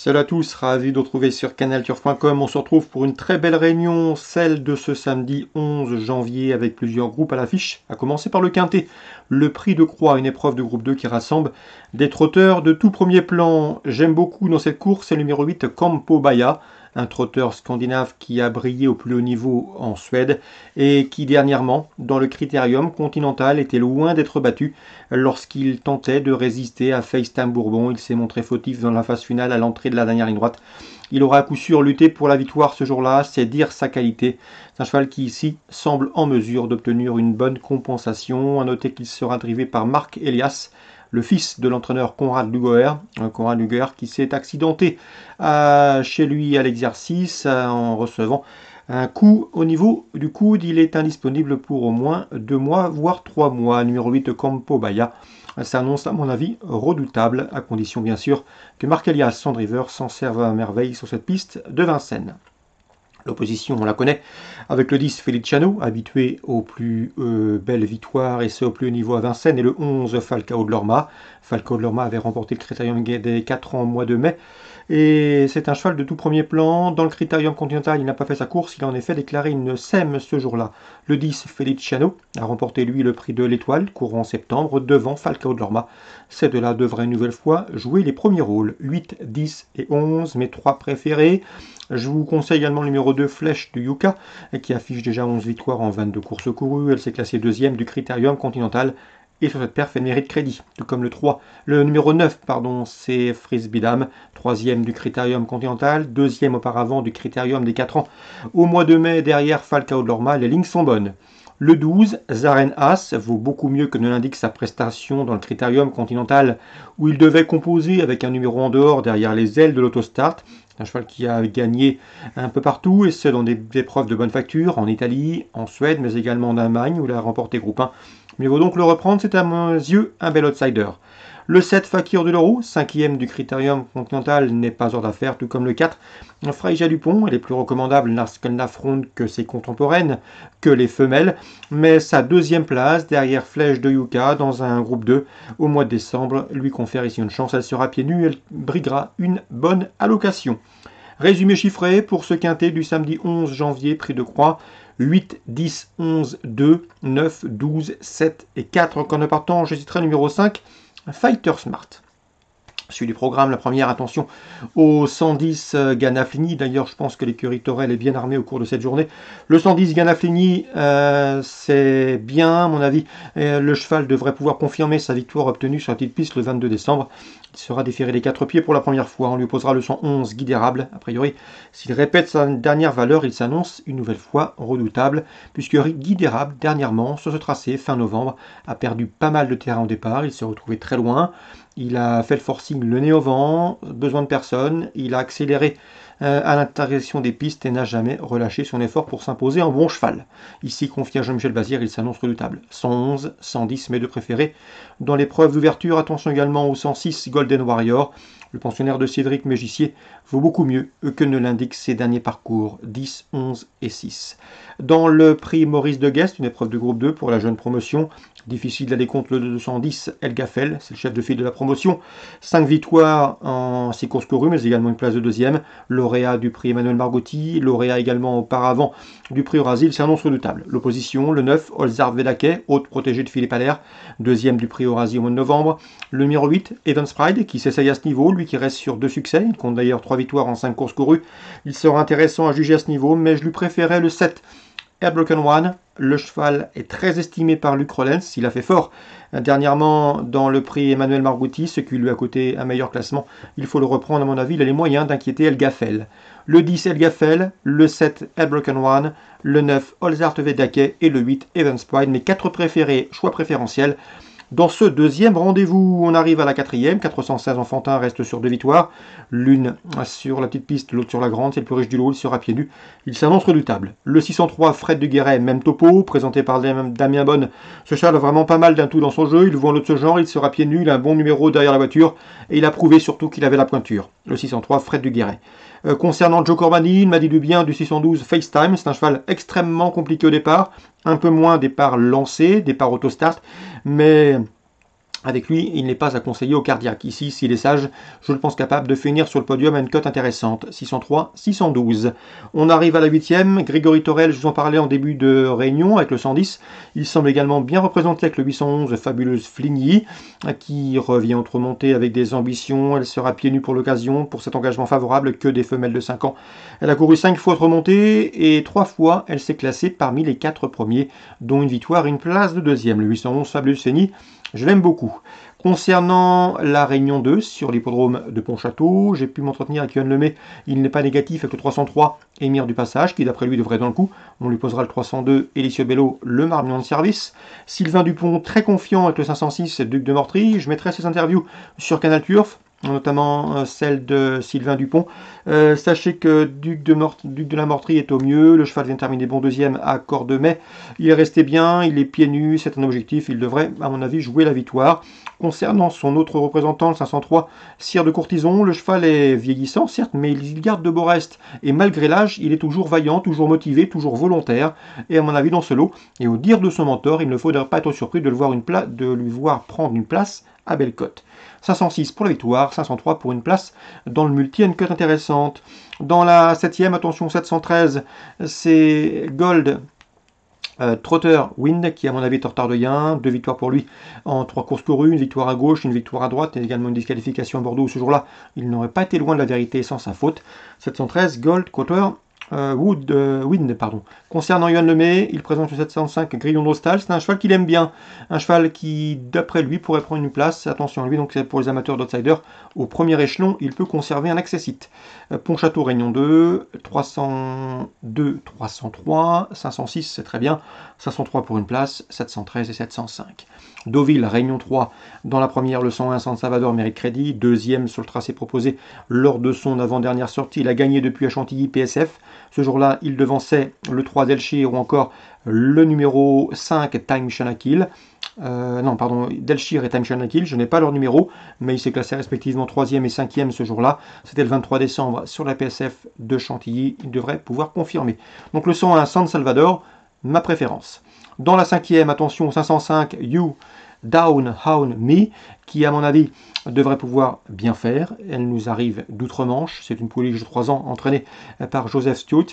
Salut à tous, ravi de retrouver sur canalturf.com. On se retrouve pour une très belle réunion, celle de ce samedi 11 janvier avec plusieurs groupes à l'affiche, à commencer par le Quintet. Le prix de Croix, une épreuve de groupe 2 qui rassemble des trotteurs de tout premier plan. J'aime beaucoup dans cette course, c'est le numéro 8, Campo Baia, un trotteur scandinave qui a brillé au plus haut niveau en Suède et qui dernièrement, dans le Critérium continental, était loin d'être battu lorsqu'il tentait de résister à FaceTime Bourbon. Il s'est montré fautif dans la phase finale à l'entrée de la dernière ligne droite. Il aura à coup sûr lutté pour la victoire ce jour-là, c'est dire sa qualité. C'est un cheval qui ici semble en mesure d'obtenir une bonne compensation. À noter qu'il sera drivé par Marc Elias, le fils de l'entraîneur Conrad Lugoer. Conrad Lugoer qui s'est accidenté chez lui à l'exercice en recevant un coup au niveau du coude. Il est indisponible pour au moins 2 mois, voire 3 mois. Numéro 8, Campo Baia s'annonce à mon avis redoutable, à condition bien sûr que Marc Elias, son driver, s'en serve à merveille sur cette piste de Vincennes. L'opposition, on la connaît, avec le 10 Feliciano, habitué aux plus belles victoires, et ce au plus haut niveau à Vincennes, et le 11 Falcao de Lorma. Falcao de Lorma avait remporté le Critérium des 4 ans au mois de mai, et c'est un cheval de tout premier plan. Dans le Critérium continental, il n'a pas fait sa course, il a en effet déclaré une sème ce jour-là. Le 10 Feliciano a remporté lui le prix de l'Étoile, courant en septembre, devant Falcao de Lorma. Ces deux-là devraient une nouvelle fois jouer les premiers rôles, 8, 10 et 11, mes 3 préférés. Je vous conseille également le numéro 2, Flèche de Yuka, qui affiche déjà 11 victoires en 22 courses courues. Elle s'est classée deuxième du Critérium continental. Et sur cette perf, elle mérite crédit, tout comme le numéro 9, c'est Frisbee Dam, troisième du Critérium continental, deuxième auparavant du Critérium des 4 ans. Au mois de mai, derrière Falcao de Lorma, les lignes sont bonnes. Le 12, Zaren As, vaut beaucoup mieux que ne l'indique sa prestation dans le Critérium continental, où il devait composer avec un numéro en dehors derrière les ailes de l'autostart. C'est un cheval qui a gagné un peu partout, et ce dans des épreuves de bonne facture, en Italie, en Suède, mais également en Allemagne, où il a remporté groupe 1. Mais il vaut donc le reprendre, c'est à mes yeux un bel outsider. Le 7, Fakir de l'Euro, cinquième du Critérium continental, n'est pas hors d'affaire, tout comme le 4. Freija Dupont, elle est plus recommandable lorsqu'elle n'affronte que ses contemporaines, que les femelles, mais sa deuxième place, derrière Flèche de Yuka, dans un groupe 2, au mois de décembre, lui confère ici une chance. Elle sera pieds nus, elle briguera une bonne allocation. Résumé chiffré pour ce quintet du samedi 11 janvier, prix de Croix, 8, 10, 11, 2, 9, 12, 7 et 4. Quand ne partant, j'hésiterai numéro 5, Fighter Smart. Suite du programme, la première, attention au 110 Ganaflini. D'ailleurs, je pense que l'écurie Torel est bien armée au cours de cette journée. Le 110 Ganaflini, c'est bien, à mon avis. Le cheval devrait pouvoir confirmer sa victoire obtenue sur la petite piste le 22 décembre. Il sera déféré des 4 pieds pour la première fois. On lui opposera le 111 Guy d'Érable. A priori, s'il répète sa dernière valeur, il s'annonce une nouvelle fois redoutable, puisque Guy d'Érable, dernièrement, sur ce tracé, fin novembre, a perdu pas mal de terrain au départ. Il s'est retrouvé très loin. Il a fait le forcing le nez au vent, besoin de personne. Il a accéléré à l'intégration des pistes et n'a jamais relâché son effort pour s'imposer en bon cheval. Ici, confié à Jean-Michel Bazir, il s'annonce redoutable. 111, 110, mes deux préférés. Dans l'épreuve d'ouverture, attention également au 106 Golden Warrior. Le pensionnaire de Cédric Mégissier vaut beaucoup mieux que ne l'indiquent ses derniers parcours, 10, 11 et 6. Dans le prix Maurice de Guest, une épreuve de groupe 2 pour la jeune promotion, difficile d'aller contre le 210 El Gaffel, c'est le chef de file de la promotion. 5 victoires en 6 courses courues, mais également une place de deuxième. Lauréat du prix Emmanuel Margotti, lauréat également auparavant du prix Eurasil, c'est un annonce redoutable. L'opposition, le 9, Olzar Vedake, hôte protégé de Philippe Allaire, deuxième du prix Eurasil au mois de novembre. Le numéro 8, Evans Pride, qui s'essaye à ce niveau, lui qui reste sur 2 succès, il compte d'ailleurs 3 victoires en 5 courses courues. Il sera intéressant à juger à ce niveau, mais je lui préférais le 7, Broken One. Le cheval est très estimé par Luc Rollens, il a fait fort dernièrement dans le prix Emmanuel Margotti, ce qui lui a coûté un meilleur classement. Il faut le reprendre à mon avis, il a les moyens d'inquiéter El Gaffel. Le 10 El Gaffel, le 7 Broken One, le 9 Olzart Vedake et le 8 Evans Pride, mes 4 préférés, choix préférentiels. Dans ce deuxième rendez-vous, on arrive à la 4e. 416 Enfantin reste sur 2 victoires. L'une sur la petite piste, l'autre sur la grande. C'est le plus riche du lot, il sera pieds nus. Il s'annonce redoutable. Le 603 Fred de Guéret, même topo, présenté par Damien Bonne. Ce cheval a vraiment pas mal d'un tout dans son jeu. Il vaut un autre ce genre, il sera pieds nus. Il a un bon numéro derrière la voiture. Et il a prouvé surtout qu'il avait la pointure. Le 603 Fred de Guéret. Concernant Joe Corbani, il m'a dit du bien du 612 FaceTime. C'est un cheval extrêmement compliqué au départ. Un peu moins départ lancé, départ autostart. Mais Avec lui, il n'est pas à conseiller au cardiaque. Ici, s'il est sage, je le pense capable de finir sur le podium à une cote intéressante. 603, 612. On arrive à la 8e. Grégory Torel, je vous en parlais en début de réunion avec le 110. Il semble également bien représenté avec le 811, Fabuleuse Fligny, qui revient autre montée avec des ambitions. Elle sera pieds nus pour l'occasion, pour cet engagement favorable que des femelles de 5 ans. Elle a couru 5 fois autre montée et 3 fois, elle s'est classée parmi les 4 premiers, dont une victoire et une place de deuxième. Le 811, Fabuleuse Fligny, je l'aime beaucoup. Concernant la Réunion 2 sur l'hippodrome de Pontchâteau, j'ai pu m'entretenir avec Yohan Lemay. Il n'est pas négatif avec le 303 Émir du Passage, qui d'après lui devrait être dans le coup. On lui posera le 302 Elicio Bello, le marmion de service. Sylvain Dupont, très confiant avec le 506 Duc de Mortry. Je mettrai ses interviews sur Canal Turf, notamment celle de Sylvain Dupont. Sachez que Duc de la Mortrie est au mieux, le cheval vient de terminer bon deuxième à Cordemais, il est resté bien, il est pieds nus, c'est un objectif, il devrait à mon avis jouer la victoire. Concernant son autre représentant, le 503, Sire de Courtison, le cheval est vieillissant certes, mais il garde de beaux restes, et malgré l'âge, il est toujours vaillant, toujours motivé, toujours volontaire, et à mon avis dans ce lot, et au dire de son mentor, il ne faudrait pas être surpris de lui voir prendre une place à Bellecote. 506 pour la victoire, 503 pour une place dans le multi, une cote intéressante. Dans la 7e, attention, 713, c'est Gold Trotter Wind, qui à mon avis est en retard de gain, 2 victoires pour lui en 3 courses courues, une victoire à gauche, une victoire à droite, et également une disqualification à Bordeaux. Ce jour-là, il n'aurait pas été loin de la vérité sans sa faute. 713, Gold Trotter Wind, pardon. Concernant Yohan Lemay, il présente le 705 Grillon d'Ostal. C'est un cheval qu'il aime bien. Un cheval qui, d'après lui, pourrait prendre une place. Attention à lui, donc c'est pour les amateurs d'outsiders. Au premier échelon, il peut conserver un accessite. Pontchâteau, Réunion 2, 302, 303, 506, c'est très bien. 503 pour une place, 713 et 705. Deauville, Réunion 3. Dans la première, le 101 San Salvador mérite crédit. Deuxième sur le tracé proposé lors de son avant-dernière sortie. Il a gagné depuis à Chantilly PSF. Ce jour-là, il devançait le 3 Delchir ou encore le numéro 5 Time Shanakil. Delchir et Time Shanakil, je n'ai pas leur numéro, mais il s'est classé respectivement 3e et 5e ce jour-là. C'était le 23 décembre sur la PSF de Chantilly. Il devrait pouvoir confirmer. Donc le 101 San Salvador, ma préférence. Dans la 5e, attention, 505 You Down Hound Me, qui à mon avis devrait pouvoir bien faire. Elle nous arrive d'outre-Manche, c'est une pouliche de 3 ans entraînée par Joseph Stewart,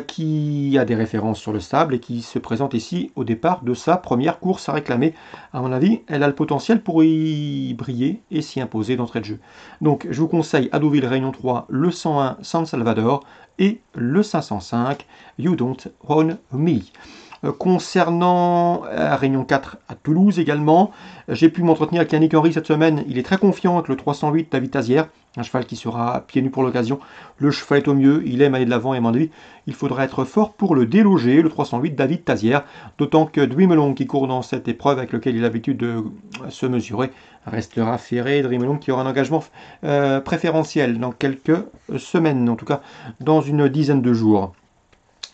qui a des références sur le stable et qui se présente ici au départ de sa première course à réclamer. À mon avis, elle a le potentiel pour y briller et s'y imposer d'entrée de jeu. Donc je vous conseille à Deauville Réunion 3, le 101 San Salvador et le 505 You Don't Own Me. Concernant Réunion 4 à Toulouse également, j'ai pu m'entretenir avec Yannick Henry cette semaine. Il est très confiant avec le 308 David Tazière, un cheval qui sera pieds nus pour l'occasion. Le cheval est au mieux, il aime aller de l'avant et à mon avis, il faudra être fort pour le déloger, le 308 David Tazière. D'autant que Dwimelong, qui court dans cette épreuve avec lequel il a l'habitude de se mesurer, restera ferré. Dwimelong qui aura un engagement préférentiel dans quelques semaines, en tout cas dans une dizaine de jours.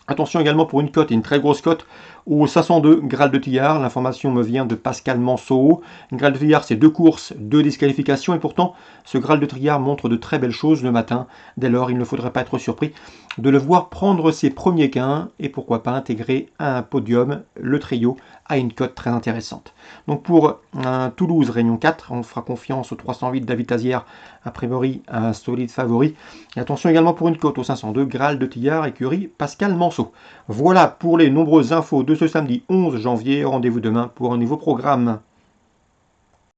Attention également pour une cote, et une très grosse cote, au 502 Graal de Tillard. L'information me vient de Pascal Manceau. Une Graal de Tillard, c'est 2 courses, 2 disqualifications, et pourtant, ce Graal de Tillard montre de très belles choses le matin. Dès lors, il ne faudrait pas être surpris de le voir prendre ses premiers gains, et pourquoi pas intégrer à un podium le trio à une cote très intéressante. Donc pour un Toulouse Réunion 4, on fera confiance au 308 David Tazière, a priori un solide favori. Et attention également pour une cote au 502 Graal de Tillard, écurie Pascal Manceau. Voilà pour les nombreuses infos de ce samedi 11 janvier. Rendez-vous demain pour un nouveau programme.